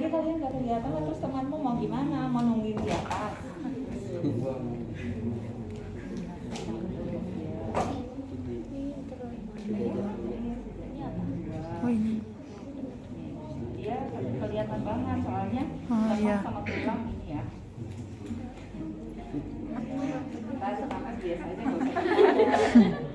kalian nggak kelihatan, terus temanmu mau gimana? Mau nungguin di atas? Oh ini. Dia kelihatan banget soalnya Iya. sama tulang ini ya. Kita sekarang biasanya nggak usah.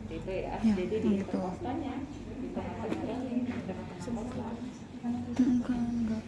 Itu ya, Ya, jadi di gitu. kostanya di tengah-tengah ini Enggak.